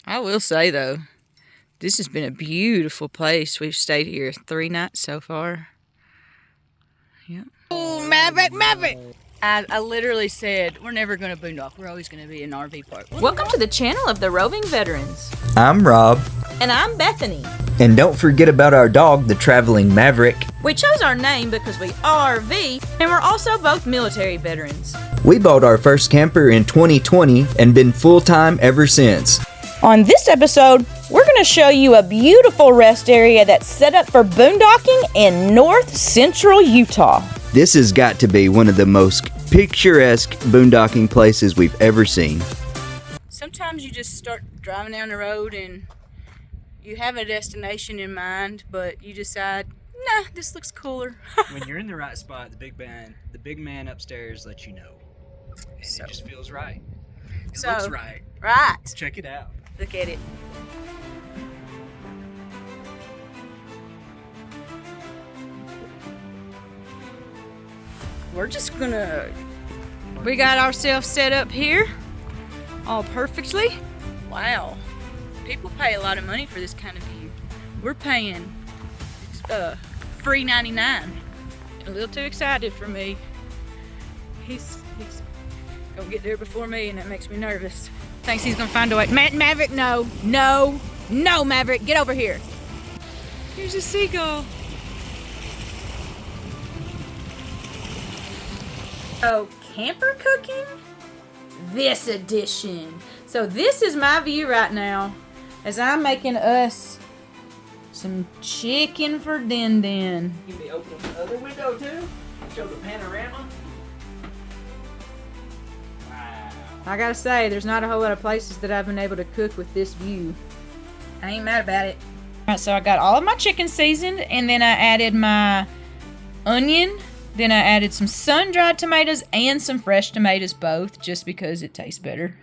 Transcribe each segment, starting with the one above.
I will say, though, this has been a beautiful place. We've stayed here 3 nights so far. Yep. Oh, Maverick! I literally said, we're never going to boondock. We're always going to be in an RV park. Welcome to the channel of the Roving Veterans. I'm Rob. And I'm Bethany. And don't forget about our dog, the Traveling Maverick. We chose our name because we RV, and we're also both military veterans. We bought our first camper in 2020 and been full-time ever since. On this episode, we're going to show you a beautiful rest area that's set up for boondocking in north central Utah. This has got to be one of the most picturesque boondocking places we've ever seen. Sometimes you just start driving down the road and you have a destination in mind, but you decide, nah, this looks cooler. When you're in the right spot, the big man upstairs lets you know. And it just feels right. It looks right. Right. Check it out. Look at it. We're just gonna... We got ourselves set up here, all perfectly. Wow. People pay a lot of money for this kind of view. We're paying free $99. A little too excited for me. He's gonna get there before me, and that makes me nervous. Thinks he's gonna find a way. Maverick, no, Maverick, get over here. Here's a seagull. Oh, camper cooking? This edition. So this is my view right now as I'm making us some chicken for Din Din. You may open up the other window too. Show the panorama. Wow. I gotta say, there's not a whole lot of places that I've been able to cook with this view. I ain't mad about it. Alright, so I got all of my chicken seasoned, and then I added my onion. Then I added some sun-dried tomatoes and some fresh tomatoes, both, just because it tastes better.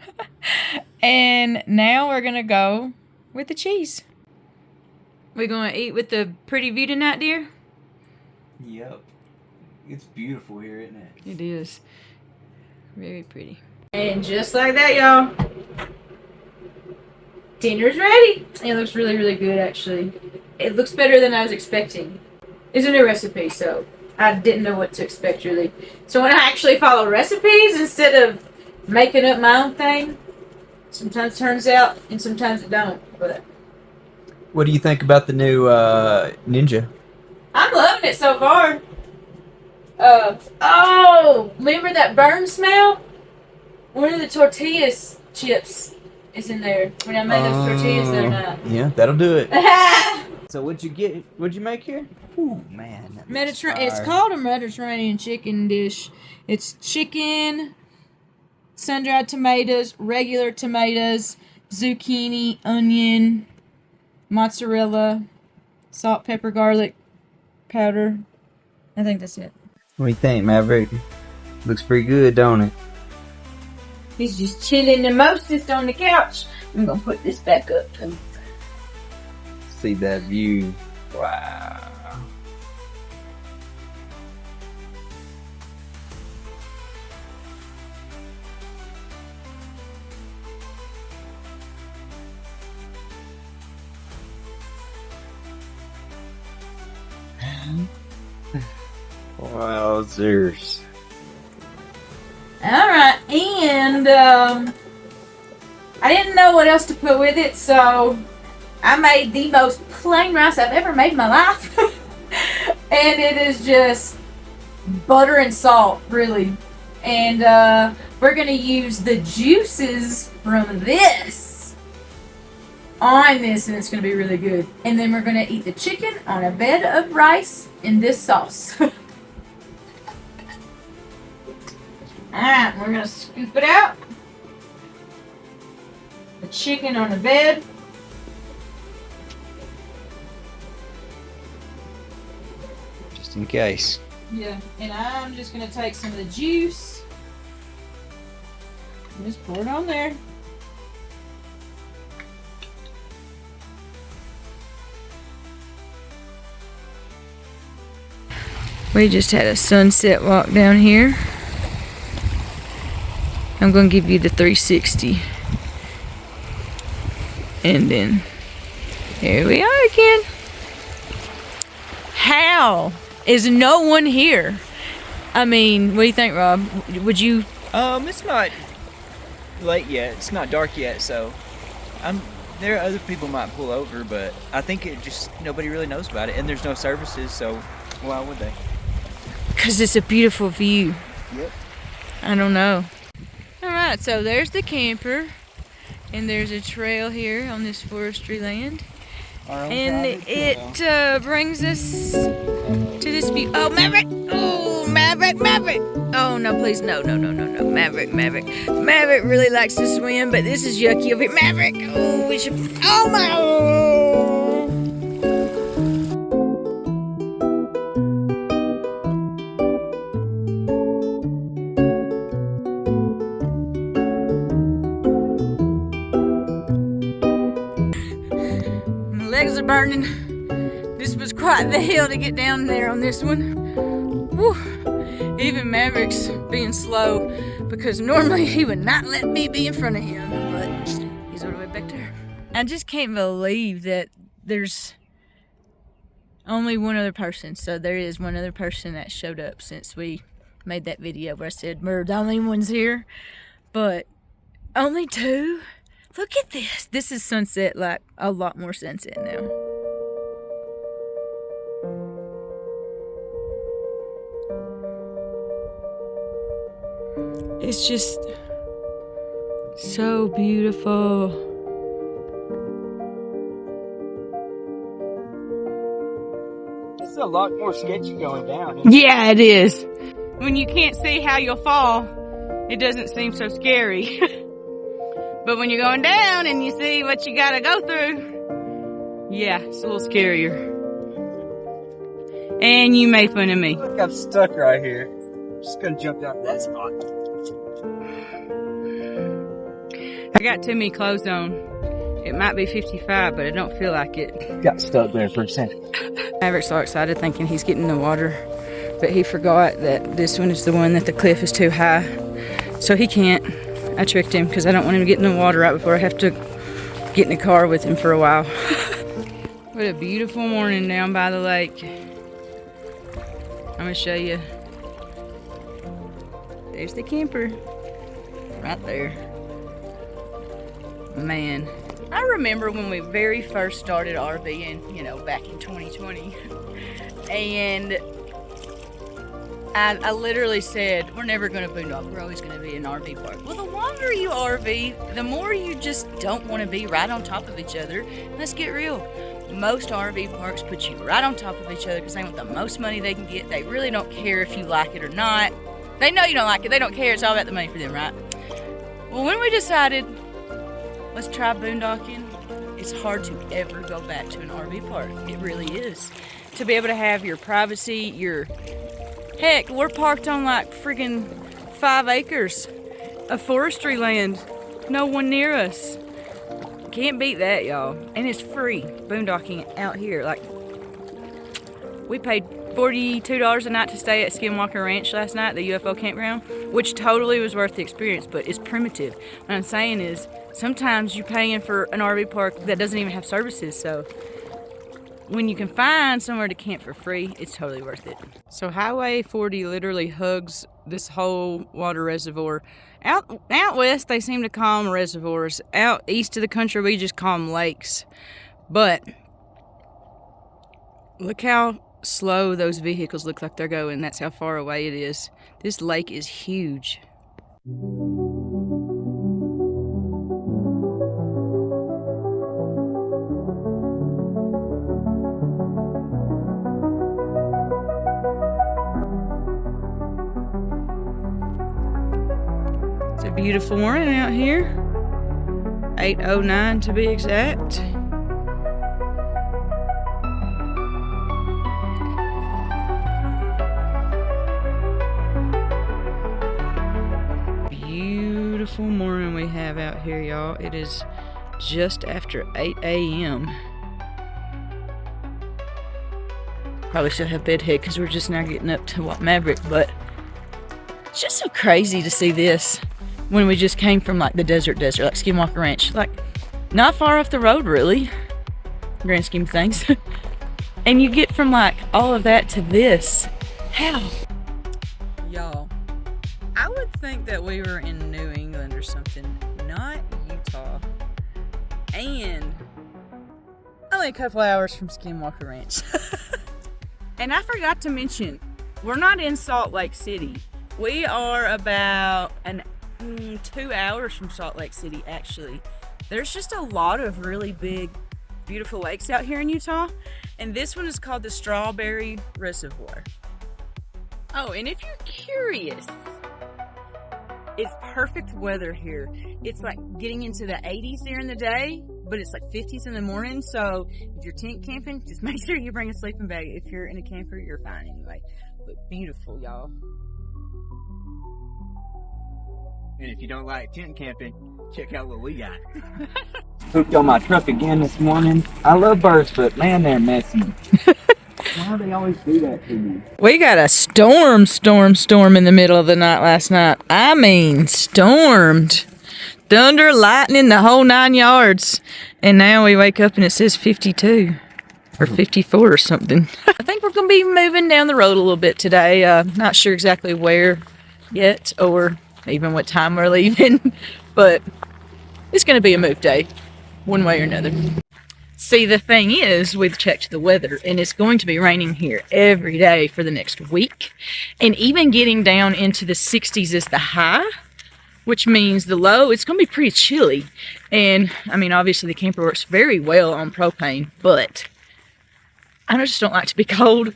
And now we're gonna go with the cheese. We're gonna eat with the pretty view tonight, dear? Yep. It's beautiful here, isn't it? It is. Very pretty. And just like that, y'all, dinner's ready. It looks really, really good, actually. It looks better than I was expecting. It's a new recipe, so I didn't know what to expect, really. So when I actually follow recipes instead of making up my own thing, sometimes it turns out and sometimes it don't. But What do you think about the new Ninja? I'm loving it so far. Oh, remember that burn smell? One of the tortillas chips is in there. When I made those tortillas the other night. Yeah, that'll do it. So what'd you make here? Ooh, man. It's called a Mediterranean chicken dish. It's chicken, sun-dried tomatoes, regular tomatoes, zucchini, onion, mozzarella, salt, pepper, garlic powder. I think that's it. What do you think, Maverick? Looks pretty good, don't it? He's just chilling the mostest on the couch. I'm gonna put this back up too. See that view. Wow. Wowzers. Alright, and I didn't know what else to put with it, so I made the most plain rice I've ever made in my life. And it is just butter and salt, really. And we're going to use the juices from this on this, and it's going to be really good. And then we're going to eat the chicken on a bed of rice in this sauce. Alright, we're going to scoop it out. The chicken on the bed. Just in case. Yeah, and I'm just going to take some of the juice and just pour it on there. We just had a sunset walk down here. I'm going to give you the 360. And then here we are again. How is no one here? I mean, what do you think, Rob? Would you? It's not late yet. It's not dark yet, so there are other people might pull over, but I think it just nobody really knows about it, and there's no services, so why would they? Because it's a beautiful view. Yep. I don't know. All right, so there's the camper, and there's a trail here on this forestry land, and it brings us to this view. Oh, Maverick! Oh, Maverick! Oh no, please, no, Maverick. Maverick really likes to swim, but this is yucky over here. Maverick! Oh, we should. Oh my! Legs are burning. This was quite the hill to get down there on this one. Whew. Even Maverick's being slow because normally he would not let me be in front of him, but he's all the way back there. I just can't believe that there's only one other person. So there is one other person that showed up since we made that video where I said we're the only ones here, but only two. Look at this. This is sunset, like a lot more sunset now. It's just so beautiful. It's a lot more sketchy going down. Yeah, it is. When you can't see how you'll fall, it doesn't seem so scary. But when you're going down and you see what you gotta go through, yeah, it's a little scarier. And you made fun of me. Look, I'm stuck right here. Just gonna jump down to that spot. I got too many clothes on. It might be 55, but I don't feel like it. Got stuck there for a second. Maverick's so excited thinking he's getting in the water, but he forgot that this one is the one that the cliff is too high, so he can't. I tricked him because I don't want him to get in the water right before I have to get in the car with him for a while. What a beautiful morning down by the lake. I'm gonna show you. There's the camper. Right there. Man, I remember when we very first started RVing, you know, back in 2020. And I literally said, we're never going to boondock. We're always going to be an RV park. Well, the longer you RV, the more you just don't want to be right on top of each other. Let's get real. Most RV parks put you right on top of each other because they want the most money they can get. They really don't care if you like it or not. They know you don't like it. They don't care. It's all about the money for them, right? Well, when we decided, let's try boondocking, it's hard to ever go back to an RV park. It really is. To be able to have your privacy, your... Heck, we're parked on like friggin' 5 acres of forestry land. No one near us. Can't beat that, y'all. And it's free, boondocking out here. Like, we paid $42 a night to stay at Skinwalker Ranch last night, the UFO campground, which totally was worth the experience, but it's primitive. What I'm saying is, sometimes you're paying for an RV park that doesn't even have services, so when you can find somewhere to camp for free, it's totally worth it. So Highway 40 literally hugs this whole water reservoir. Out west, they seem to call them reservoirs. Out east of the country, we just call them lakes. But look how slow those vehicles look like they're going. That's how far away it is. This lake is huge. It's a beautiful morning out here. 8:09 to be exact. Beautiful morning we have out here, y'all. It is just after 8 a.m. Probably should have bedhead because we're just now getting up to walk Maverick, but it's just so crazy to see this when we just came from like the desert, like Skinwalker Ranch. Like, not far off the road, really, grand scheme of things. And you get from like all of that to this. How? Y'all, I would think that we were in New England or something, not Utah. And only a couple hours from Skinwalker Ranch. And I forgot to mention, we're not in Salt Lake City. We are about 2 hours from Salt Lake City, actually. There's just a lot of really big, beautiful lakes out here in Utah. And this one is called the Strawberry Reservoir. Oh, and if you're curious, it's perfect weather here. It's like getting into the 80s during the day, but it's like 50s in the morning. So if you're tent camping, just make sure you bring a sleeping bag. If you're in a camper, you're fine anyway. But beautiful, y'all. And if you don't like tent camping, check out what we got. Pooped on my truck again this morning. I love birds, but man, they're messy. Why do they always do that to me? We got a storm in the middle of the night last night. I mean, stormed. Thunder, lightning, the whole 9 yards. And now we wake up and it says 52 or 54 or something. I think we're going to be moving down the road a little bit today. Not sure exactly where yet or even what time we're leaving. But it's going to be a move day, one way or another. See, the thing is, we've checked the weather, and it's going to be raining here every day for the next week. And even getting down into the 60s is the high, which means the low, it's going to be pretty chilly. And, I mean, obviously the camper works very well on propane, but I just don't like to be cold.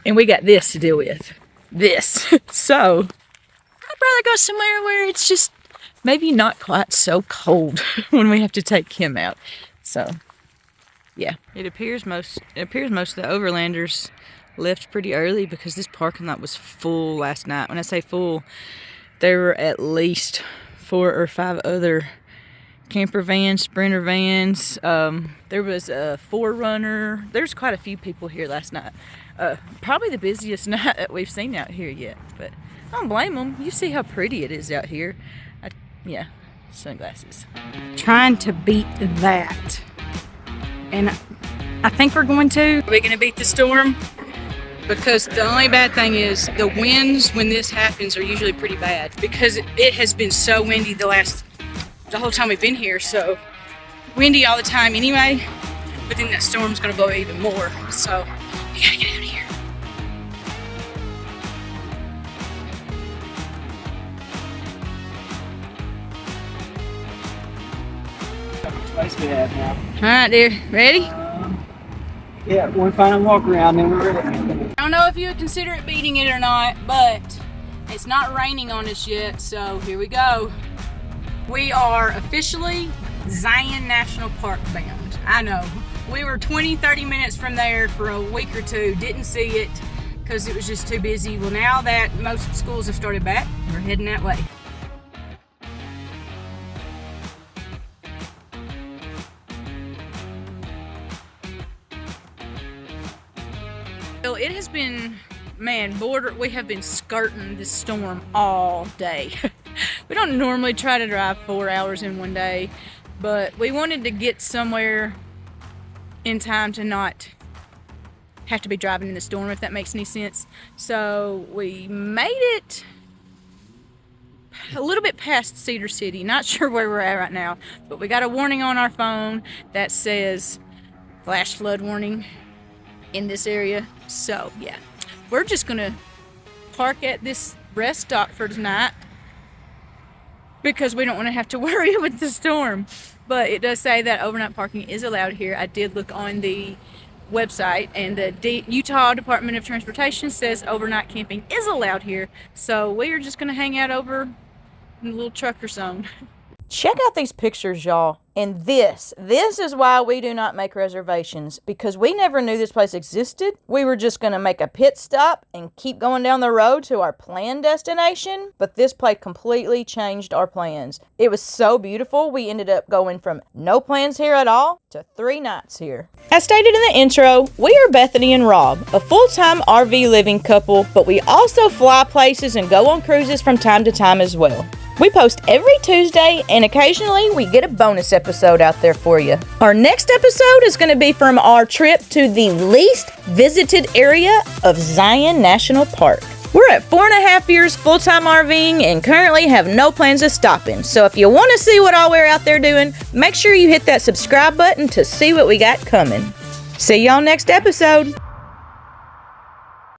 And we got this to deal with. This. So, I'd rather go somewhere where it's just maybe not quite so cold when we have to take him out. So, yeah. It appears most of the overlanders left pretty early because this parking lot was full last night. When I say full, there were at least 4 or 5 other camper vans, Sprinter vans. There was a 4Runner. There's quite a few people here last night. Probably the busiest night that we've seen out here yet. But I don't blame them. You see how pretty it is out here. Yeah, sunglasses. Trying to beat that. And I think we're going to. Are we going to beat the storm? Because the only bad thing is the winds when this happens are usually pretty bad. Because it has been so windy the whole time we've been here. So windy all the time anyway. But then that storm's going to blow even more. So we got to get out of here. Place we have now. All right, dear. Ready? Yeah, one final walk around, then we're ready. I don't know if you would consider it beating it or not, but it's not raining on us yet, so here we go. We are officially Zion National Park bound. I know. We were 20-30 minutes from there for a week or two, didn't see it because it was just too busy. Well, now that most schools have started back, we're heading that way. So it has been, man, we have been skirting this storm all day. We don't normally try to drive 4 hours in one day, but we wanted to get somewhere in time to not have to be driving in the storm, if that makes any sense. So we made it a little bit past Cedar City. Not sure where we're at right now, but we got a warning on our phone that says flash flood warning in this area. So yeah, we're just gonna park at this rest stop for tonight because we don't want to have to worry with the storm. But it does say that overnight parking is allowed here. I did look on the website, and the Utah Department of Transportation says overnight camping is allowed here. So we are just gonna hang out over in the little trucker zone. Check out these pictures, y'all. And this is why we do not make reservations, because we never knew this place existed. We were just going to make a pit stop and keep going down the road to our planned destination, but this place completely changed our plans. It was so beautiful, we ended up going from no plans here at all to 3 nights here. As stated in the intro, we are Bethany and Rob, a full-time RV living couple, but we also fly places and go on cruises from time to time as well. We post every Tuesday, and occasionally we get a bonus episode out there for you. Our next episode is going to be from our trip to the least visited area of Zion National Park. We're at 4.5 years full-time RVing and currently have no plans of stopping. So if you want to see what all we're out there doing, make sure you hit that subscribe button to see what we got coming. See y'all next episode.